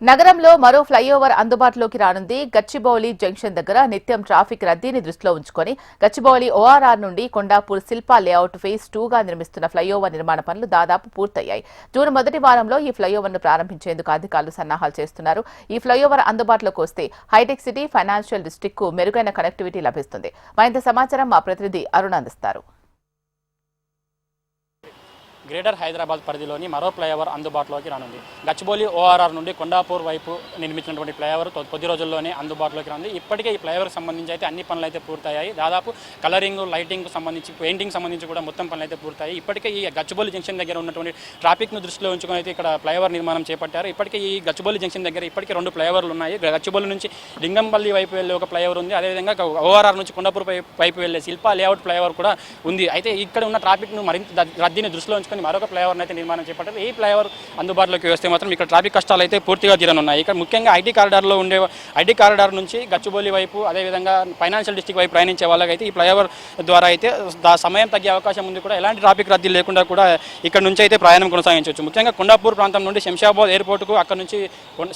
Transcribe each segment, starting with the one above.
నగరంలో మరో ఫ్లైఓవర్ అందుబాటులోకి రానుంది. గచ్చిబౌలి జంక్షన్ దగ్గర నిత్యం ట్రాఫిక్ రద్దీని దృష్టిలో ఉంచుకొని గచ్చిబౌలి ఓఆర్ఆర్ నుండి కొండాపూర్ శిల్పా లేఅవుట్ ఫేజ్ 2గా నిర్మిస్తున్న ఫ్లైఓవర్ నిర్మాణ పనులు దాదాపు పూర్తయ్యాయి. జూన్ మొదటి వారంలో ఈ ఫ్లైఓవర్ను ప్రారంభించేందుకు అధికారులు సన్నాహాలు చేస్తున్నారు. ఈ ఫ్లైఓవర్ అందుబాటులోకి వస్తే హైటెక్ సిటీ, ఫైనాన్షియల్ డిస్ట్రిక్ట్కు మెరుగైన కనెక్టివిటీ లభిస్తుంది. మరింత సమాచారం మా ప్రతినిధి అరుణ్ అందిస్తారు. గ్రేటర్ హైదరాబాద్ పరిధిలోని మరో ఫ్లైఓవర్ అందుబాటులోకి రానుంది. గచ్చిబౌలి ఓఆర్ఆర్ నుండి కొండాపూర్ వైపు నిర్మించినటువంటి ఫ్లైఓవర్ కొద్ది రోజుల్లోనే అందుబాటులోకి రానుంది. ఇప్పటికే ఈ ఫ్లైఓవర్కి సంబంధించి అయితే అన్ని పనులు అయితే పూర్తయ్యాయి. దాదాపు కలరింగ్, లైటింగ్ సంబంధించి, పెయింటింగ్ సంబంధించి కూడా మొత్తం పనులు అయితే పూర్తయ్యాయి. ఇప్పటికే ఈ గచ్చిబౌలి జంక్షన్ దగ్గర ఉన్నటువంటి ట్రాఫిక్ను దృష్టిలో ఉంచుకొని అయితే ఇక్కడ ఫ్లైఓవర్ నిర్మాణం చేపట్టారు. ఇప్పటికే ఈ గచ్చిబౌలి జంక్షన్ దగ్గర ఇప్పటికే 2 ఫ్లైఓవర్లు ఉన్నాయి. గచ్చిబౌలి నుంచి లింగంపల్లి వైపు వెళ్ళే ఒక ఫ్లైఓవర్ ఉంది. అదేవిధంగా ఓఆర్ఆర్ నుంచి కొండాపూర్ వైపు వెళ్ళే శిల్పా లేఅవుట్ ఫ్లైఓవర్ కూడా ఉంది. అయితే ఇక్కడ ఉన్న ట్రాఫిక్ను మరింత రద్దీని దృష్టిలో ఉంచుకొని మరొక ఫ్లైఓవర్ అయితే నిర్మాణం చేపట్టారు. ఈ ఫ్లైఓవర్ అందుబాటులోకి వస్తే మాత్రం ఇక్కడ ట్రాఫిక్ కష్టాలు అయితే పూర్తిగా తీరనున్నాయి. ఇక్కడ ముఖ్యంగా ఐటీ కారిడార్ నుంచి గచ్చిబౌలి వైపు, అదేవిధంగా ఫైనాన్షియల్ డిస్ట్రిక్ట్ వైపు ప్రయాణించే వాళ్ళకైతే ఈ ఫ్లైఓవర్ ద్వారా అయితే సమయం తగ్గే అవకాశం ఉంది. కూడా ఎలాంటి ట్రాఫిక్ రద్దీ లేకుండా కూడా ఇక్కడ నుంచి అయితే ప్రయాణం కొనసాగించవచ్చు. ముఖ్యంగా కొండాపూర్ ప్రాంతం నుండి శంషాబాద్ ఎయిర్పోర్టుకు, అక్కడ నుంచి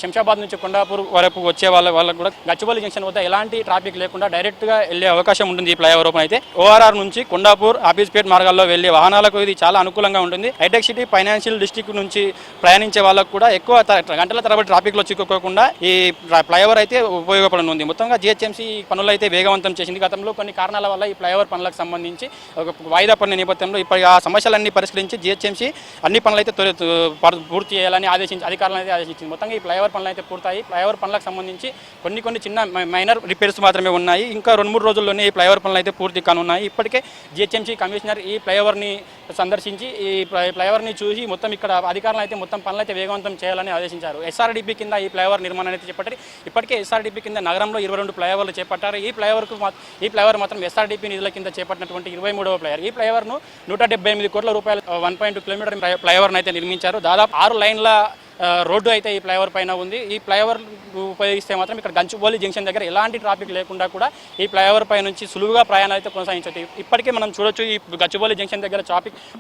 శంషాబాద్ నుంచి కొండాపూర్ వరకు వచ్చే వాళ్ళకు కూడా గచ్చిబౌలి జంక్షన్ వద్ద ఎలాంటి ట్రాఫిక్ లేకుండా డైరెక్ట్గా వెళ్ళే అవకాశం ఉంటుంది. ఈ ఫ్లైఓవర్ ఓపెన్ అయితే ఓఆర్ఆర్ నుంచి కొండాపూర్, ఆఫీస్పేట్ మార్గాల్లో వెళ్ళే వాహనాలకు ఇది చాలా అనుకూలంగా ఉంటుంది. హైటెక్ సిటీ, ఫైనాన్షియల్ డిస్ట్రిక్ట్ నుంచి ప్రయాణించే వాళ్ళకు కూడా ఎక్కువ గంటల తరబడి ట్రాఫిక్లో చిక్కుకోకుండా ఈ ఫ్లైఓవర్ అయితే ఉపయోగపడనుంది. మొత్తంగా జీహెచ్ఎంసీ పనులు అయితే వేగవంతం చేసింది. గతంలో కొన్ని కారణాల వల్ల ఈ ఫ్లైఓవర్ పనులకు సంబంధించి ఒక వాయిదా పడిన నేపథ్యంలో ఇప్పుడు ఆ సమస్యలన్నీ పరిష్కరించి జీహెచ్ఎంసీ అన్ని పనులు అయితే పూర్తి చేయాలని అధికారులను అయితే ఆదేశించింది. మొత్తంగా ఈ ఫ్లైఓవర్ పనులు అయితే పూర్తయి. ఫ్లైఓవర్ పనులకు సంబంధించి కొన్ని చిన్న మైనర్ రిపేర్స్ మాత్రమే ఉన్నాయి. ఇంకా 2-3 రోజుల్లోనే ఈ ఫ్లైఓవర్ పనులు అయితే పూర్తి కానున్నాయి. ఇప్పటికే జీహెచ్ఎంసీ కమిషనర్ ఈ ఫ్లైఓవర్ని సందర్శించి ఈ ఫ్లైఓవర్ని చూసి మొత్తం ఇక్కడ అధికారులు అయితే మొత్తం పనులు అయితే వేగవంతం చేయాలని ఆదేశించారు. ఎస్ఆర్డీపీ కింద ఈ ఫ్లైఓవర్ నిర్మాణం అయితే చేపట్టారు. ఇప్పటికే ఎస్ఆర్డీపీ కింద నగరంలో 22 ఫ్లైఓవర్లు చేపట్టారు. ఈ ఫ్లైఓవర్ మాత్రం ఎస్ఆర్డీపీ నిధుల కింద చేపట్టినటువంటి 23వ ఫ్లైఓవర్. ఈ ఫ్లైఓవర్ను 178 కోట్ల రూపాయలు 1.2 కిలోమీటర్ ఫ్లైఓవర్ను అయితే నిర్మించారు. దాదాపు 6 లైన్ల రోడ్డు అయితే ఈ ఫ్లైఓవర్ పైన ఉంది. ఈ ఫ్లైఓవర్ ఉపయోగిస్తే మాత్రం ఇక్కడ గచ్చిబౌలి జంక్షన్ దగ్గర ఎలాంటి ట్రాఫిక్ లేకుండా కూడా ఈ ఫ్లైఓవర్ పై నుంచి సులువుగా ప్రయాణాలు అయితే కొనసాగించవచ్చు. ఇప్పటికే మనం చూడొచ్చు, ఈ గచ్చిబౌలి జంక్షన్ దగ్గర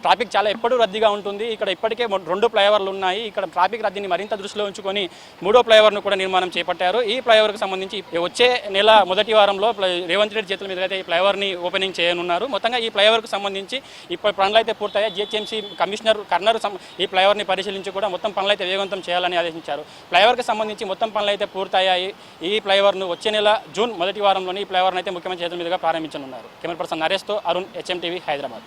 ట్రాఫిక్ చాలా ఎప్పుడూ రద్దీగా ఉంటుంది. ఇక్కడ ఇప్పటికే 2 ఫ్లైఓవర్లు ఉన్నాయి. ఇక్కడ ట్రాఫిక్ రద్దీని మరింత దృష్టిలో ఉంచుకొని 3వ ఫ్లైఓవర్ను కూడా నిర్మాణం చేపట్టారు. ఈ ఫ్లైఓవర్కి సంబంధించి వచ్చే నెల మొదటి వారంలో రేవంత్ రెడ్డి చేతుల మీద అయితే ఈ ఫ్లైఓవర్ని ఓపెనింగ్ చేయనున్నారు. మొత్తంగా ఈ ఫ్లైఓవర్కి సంబంధించి ఇప్పుడు పనులు అయితే పూర్తయ్యాయి. జీహెచ్ఎంసీ కమిషనర్ కర్నర్ ఈ ఫ్లైఓవర్ని పరిశీలించి కూడా మొత్తం పనులు అయితే చేయాలని ఆదేశించారు. ఫ్లైఓవర్కి సంబంధించి మొత్తం పనులు అయితే పూర్తయ్యాయి. ఈ ఫ్లైఓవర్ను వచ్చే నెల జూన్ మొదటి వారంలోని ఈ ఫ్లైఓవర్ను అయితే ముఖ్యమంత్రి చేతుల మీదుగా ప్రారంభించనున్నారు. కెమెరా పర్సన్ నరేష్తో అరుణ్, HM TV, హైదరాబాద్.